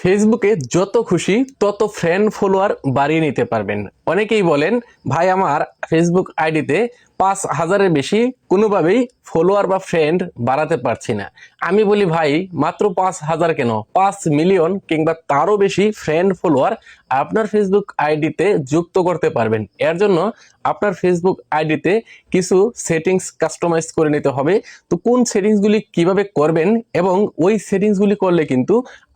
ফেসবুকে যত খুশি তত ফ্রেন্ড ফলোয়ার বাড়িয়ে নিতে পারবেন। অনেকেই বলেন ভাই আমার ফেসবুক আইডিতে 5,000-এর বেশি কোনোভাবেই ফলোয়ার বা ফ্রেন্ড বাড়াতে পারছি না। আমি বলি ভাই মাত্র 5,000 কেন, 5 মিলিয়ন কিংবা তারও বেশি ফ্রেন্ড ফলোয়ার আপনার ফেসবুক আইডিতে যুক্ত করতে পারবেন। এর জন্য আপনার ফেসবুক আইডিতে কিছু সেটিংস কাস্টমাইজ করে নিতে হবে। তো কোন সেটিংসগুলি কিভাবে করবেন এবং ওই সেটিংসগুলি করলে কিন্তু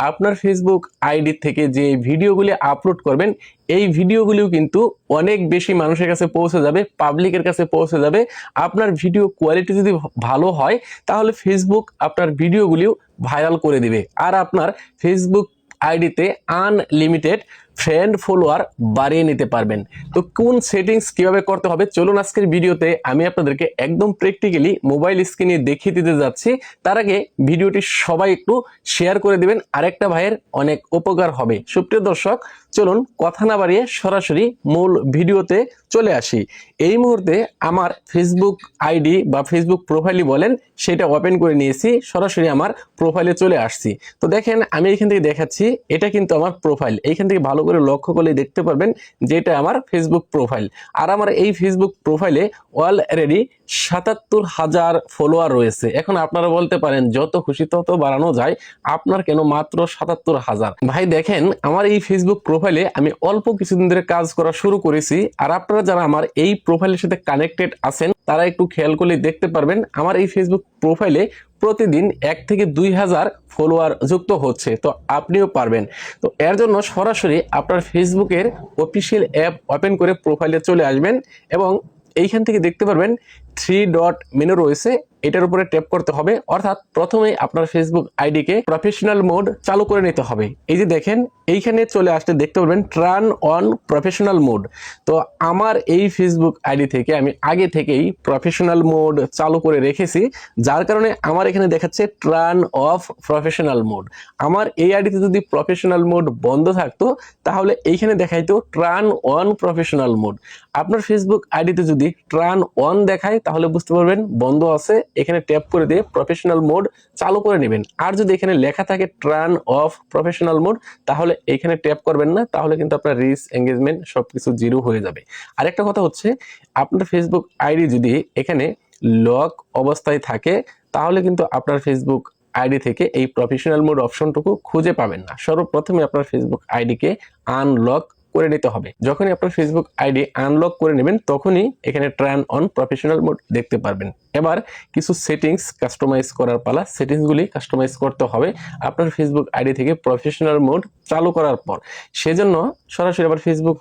আপনার ফেসবুক আইডি থেকে যে ভিডিওগুলি আপলোড করবেন এই ভিডিওগুলিও কিন্তু অনেক বেশি মানুষের কাছে পৌঁছে যাবে, পাবলিকের কাছে পৌঁছে যাবে। আপনার ভিডিও কোয়ালিটি যদি ভালো হয় তাহলে ফেসবুক আপনার ভিডিওগুলিও ভাইরাল করে দিবে আর আপনার ফেসবুক আইডিতে আনলিমিটেড ফ্রেন্ড ফলোয়ার বাড়িয়ে নিতে পারবেন। তো কোন সেটিংস কিভাবে করতে হবে চলুন আজকের ভিডিওতে আমি আপনাদেরকে একদম প্র্যাকটিক্যালি মোবাইল স্ক্রিনে দেখিয়ে দিতে যাচ্ছি। তার আগে ভিডিওটি সবাই একটু শেয়ার করে দিবেন, আরেকটা ভাইয়ের অনেক উপকার হবে। সুপ্রিয় দর্শক চলুন কথা না বাড়িয়ে সরাসরি মূল ভিডিওতে চলে আসি। এই মুহূর্তে আমার ফেসবুক আইডি বা ফেসবুক প্রোফাইলই বলেন সেটা ওপেন করে নিয়েছি, সরাসরি আমার প্রোফাইলে চলে আসছি। তো দেখেন আমি এখান থেকে দেখাচ্ছি, এটা কিন্তু আমার প্রোফাইল। এইখান থেকে ভালো করে লক্ষ্য করলে দেখতে পারবেন যে এটা আমার ফেসবুক প্রোফাইল। আর আমার এই ফেসবুক প্রোফাইলে অলরেডি 77,000 ফলোয়ার রয়েছে। এখন আপনারা বলতে পারেন যত খুশি তত বাড়ানো যায়, আপনার কেন মাত্র 77,000? ভাই দেখেন আমার এই ফেসবুক প্রোফাইলে আমি অল্প কিছুদিন ধরে কাজ করা শুরু করেছি, আর আপনারা যারা আমার এই প্রোফাইলের সাথে কানেক্টেড আছেন তারা একটু খেয়াল করলে দেখতে পারবেন আমার এই ফেসবুক প্রোফাইলে প্রতিদিন 1 থেকে 2,000 ফলোয়ার যুক্ত হচ্ছে। তো আপনিও পারবেন। তো এর জন্য সরাসরি আপনার ফেসবুকের অফিসিয়াল অ্যাপ ওপেন করে প্রোফাইলে চলে আসবেন এবং এইখান থেকে দেখতে পারবেন 3 ডট মেনু রয়েছে, এটার উপরে ট্যাপ করতে হবে। অর্থাৎ প্রথমে আপনার ফেসবুক আইডিকে প্রফেশনাল মোড চালু করে নিতে হবে। এই যে দেখেন এইখানে চলে আসতে দেখতে পারবেন টার্ন অন প্রফেশনাল মোড। তো আমার এই ফেসবুক আইডি থেকে আমি আগে থেকেই প্রফেশনাল মোড চালু করে রেখেছি, যার কারণে আমার এখানে দেখাচ্ছে টার্ন অফ প্রফেশনাল মোড। আমার এই আইডিতে যদি প্রফেশনাল মোড বন্ধ থাকতো তাহলে এইখানে দেখাইতো টার্ন অন প্রফেশনাল মোড। আপনার ফেসবুক আইডিতে যদি টার্ন অন দেখায় তাহলে বুঝতে পারবেন বন্ধ আছে, এখানে ট্যাপ করে দিয়ে প্রফেশনাল মোড চালু করে নেবেন। আর যদি এখানে লেখা থাকে টার্ন অফ প্রফেশনাল মোড তাহলে এখানে ট্যাপ করবেন না, তাহলে কিন্তু আপনার রিচ এঙ্গেজমেন্ট সবকিছু জিরো হয়ে যাবে। আরেকটা কথা হচ্ছে আপনার ফেসবুক আইডি যদি এখানে লক অবস্থায় থাকে তাহলে কিন্তু আপনার ফেসবুক আইডি থেকে এই প্রফেশনাল মোড অপশনটুকু খুঁজে পাবেন না। সর্বপ্রথমে আপনার ফেসবুক আইডিকে আনলক করে নিতে হবে। যখনই আপনার ফেসবুক আইডি আনলক করে নেবেন তখনই এখানে টার্ন অন প্রফেশনাল মোড দেখতে পারবেন। এবার কিছু সেটিংস কাস্টমাইজ করার পালা। সেটিংসগুলি কাস্টমাইজ করতে হবে আপনার ফেসবুক আইডি থেকে প্রফেশনাল মোড চালু করার পর। সেজন্য সরাসরি আবার ফেসবুক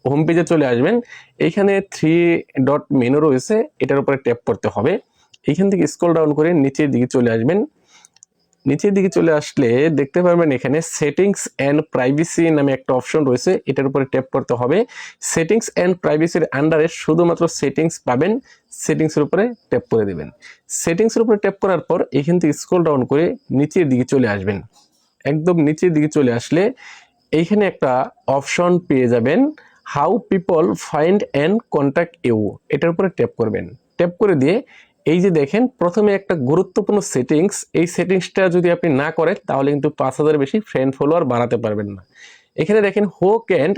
হোম পেজে চলে আসবেন। এইখানে 3 ডট মেনু রয়েছে, এটার উপরে ট্যাপ করতে হবে। এইখান থেকে স্ক্রল ডাউন করে নিচের দিকে চলে আসবেন। নিচের দিকে চলে আসলে দেখতে পারবেন এখানে সেটিংস এন্ড প্রাইভেসি নামে একটা অপশন রয়েছে, এটার উপরে ট্যাপ করতে হবে। সেটিংস এন্ড প্রাইভেসির আন্ডারে শুধুমাত্র সেটিংস পাবেন, সেটিংসের উপরে ট্যাপ করে দিবেন। সেটিংসের উপরে ট্যাপ করার পর এখান থেকে স্ক্রল ডাউন করে নিচের দিকে চলে আসবেন। একদম নিচের দিকে চলে আসলে এইখানে একটা অপশন পেয়ে যাবেন, how people find and contact you, এটার উপরে ট্যাপ করবেন। ট্যাপ করে দিয়ে এই যে দেখেন প্রথমে একটা গুরুত্বপূর্ণ সেটিংস, এই সেটিংসটা যদি আপনি না করেন তাহলে কিন্তু 5,000 বেশি ফ্রেন্ড ফলোয়ার বাড়াতে পারবেন না। এখানে দেখেন who can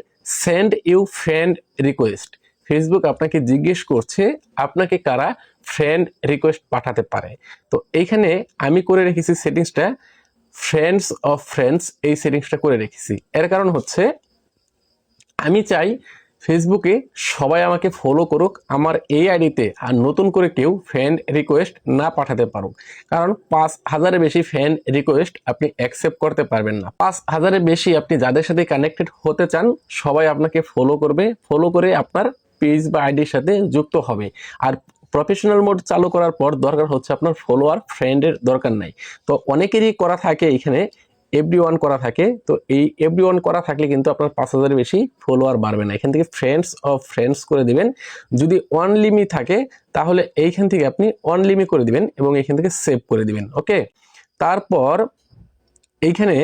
send you friend request, Facebook আপনাকে জিজ্ঞেস করছে আপনাকে কারা ফ্রেন্ড রিকোয়েস্ট পাঠাতে পারে। তো এইখানে আমি করে রেখেছি সেটিংসটা ফ্রেন্ডস অফ ফ্রেন্ডস, এই সেটিংসটা করে রেখেছি। এর কারণ হচ্ছে আমি চাই ফেসবুকে সবাই আমাকে ফলো করুক, আমার এই আইডিতে আর নতুন করে কেউ ফ্রেন্ড রিকোয়েস্ট না পাঠাতে পারুক। কারণ 5,000-এর বেশি ফ্রেন্ড রিকোয়েস্ট আপনি অ্যাকসেপ্ট করতে পারবেন না। 5,000-এর বেশি আপনি যাদের সাথে কানেক্টেড হতে চান সবাই আপনাকে ফলো করবে, ফলো করে আপনার পেজ বা আইডির সাথে যুক্ত হবে। আর প্রফেশনাল মোড চালু করার পর দরকার হচ্ছে আপনার ফলোয়ার, ফ্রেন্ডের দরকার নাই। তো অনেকেরই করা থাকে এখানে এভরিওয়ান করা থাকে। তো এই এভরিওয়ান করা থাকলে কিন্তু আপনার 5,000-এর বেশি ফলোয়ার বাড়বে না। এখান থেকে ফ্রেন্ডস অফ ফ্রেন্ডস করে দিবেন। যদি অনলিমি থাকে তাহলে এইখান থেকে আপনি অনলিমি করে দিবেন এবং এইখান থেকে সেভ করে দিবেন। ওকে, তারপর এইখানে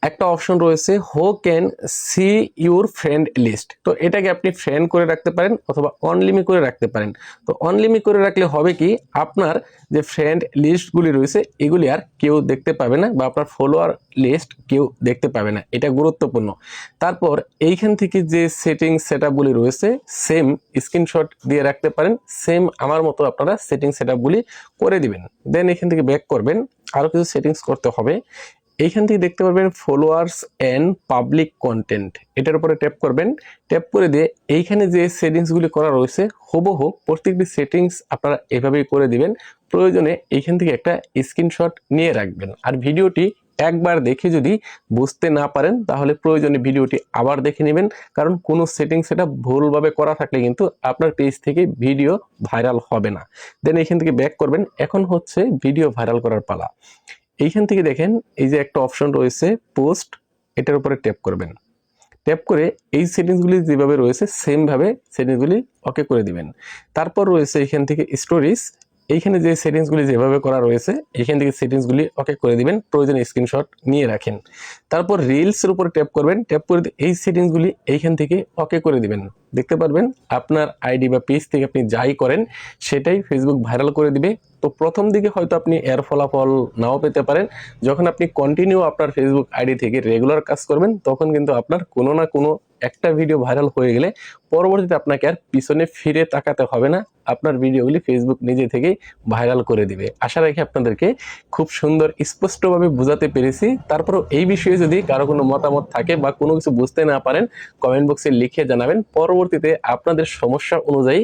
একটা অপশন রয়েছে who can see your friend list. তো এটাকে আপনি ফ্রেন্ড করে রাখতে পারেন অথবা অনলিমি করে রাখতে পারেন। তো অনলিমি করে রাখলে হবে কি, আপনার যে ফ্রেন্ড লিস্টগুলি রয়েছে এগুলি আর কেউ দেখতে পাবে না, বা আপনার ফলোয়ার লিস্ট কেউ দেখতে পাবে না, এটা গুরুত্বপূর্ণ। তারপর এইখান থেকে যে সেটিংস সেটআপগুলি রয়েছে সেম স্ক্রিনশট দিয়ে রাখতে পারেন, সেম আমার মতো আপনারা সেটিং সেটআপগুলি করে দিবেন। দেন এখান থেকে ব্যাক করবেন, আরও কিছু সেটিংস করতে হবে। এইখান থেকে দেখতে পারবেন ফলোয়ার্স এন্ড পাবলিক কন্টেন্ট, এটার উপরে ট্যাপ করবেন। ট্যাপ করে দিয়ে এইখানে যে সেটিংসগুলি করা রয়েছে হুবহু প্রত্যেকটি সেটিংস আপনারা এভাবেই করে দিবেন। প্রয়োজনে এইখান থেকে একটা স্ক্রিনশট নিয়ে রাখবেন। আর ভিডিওটি একবার দেখে যদি বুঝতে না পারেন তাহলে প্রয়োজনে ভিডিওটি আবার দেখে নেবেন, কারণ কোনো সেটিংস এটা ভুলভাবে করা থাকলে কিন্তু আপনার পেজ থেকে ভিডিও ভাইরাল হবে না। দেন এইখান থেকে ব্যাক করবেন। এখন হচ্ছে ভিডিও ভাইরাল করার পালা। এইখান থেকে দেখেন এই যে একটা অপশন রয়েছে পোস্ট, এটার উপরে ট্যাপ করবেন। ট্যাপ করে এই সেটিংসগুলি যেভাবে রয়েছে সেম ভাবে সেটিংসগুলি ওকে করে দিবেন। তারপর রয়েছে এখান থেকে স্টোরিজ, এইখানে যে সেটিংসগুলি যেভাবে করা রয়েছে এখান থেকে সেটিংসগুলি ওকে করে দিবেন, প্রয়োজনে স্ক্রিনশট নিয়ে রাখেন। তারপর রিলসের উপরে ট্যাপ করবেন, ট্যাপ করে এই সেটিংসগুলি এইখান থেকে ওকে করে দিবেন। দেখতে পারবেন আপনার আইডি বা পেজ থেকে আপনি যাই করেন সেটাই ফেসবুক ভাইরাল করে দিবে। তো প্রথম দিকে হয়তো আপনি এর ফলাফল নাও পেতে পারেন, যখন আপনি কন্টিনিউ আপনার ফেসবুক আইডি থেকে রেগুলার কাজ করবেন তখন কিন্তু আপনার কোনো না কোনো একটা ভিডিও ভাইরাল হয়ে গেলে পরবর্তীতে আপনাকে আর পিছনে ফিরে তাকাতে হবে না, আপনার ভিডিওগুলি ফেসবুক নিজে থেকেই ভাইরাল করে দিবে। আশা রাখি আপনাদেরকে খুব সুন্দর স্পষ্টভাবে বোঝাতে পেরেছি। তারপরেও এই বিষয়ে যদি কারো কোনো মতামত থাকে বা কোনো কিছু বুঝতে না পারেন কমেন্ট বক্সে লিখে জানাবেন, পরবর্তীতে আপনাদের সমস্যা অনুযায়ী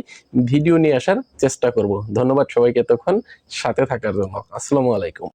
ভিডিও নিয়ে আসার চেষ্টা করব। ধন্যবাদ সবাইকে তখন সাথে থাকার জন্য। আসসালামু আলাইকুম।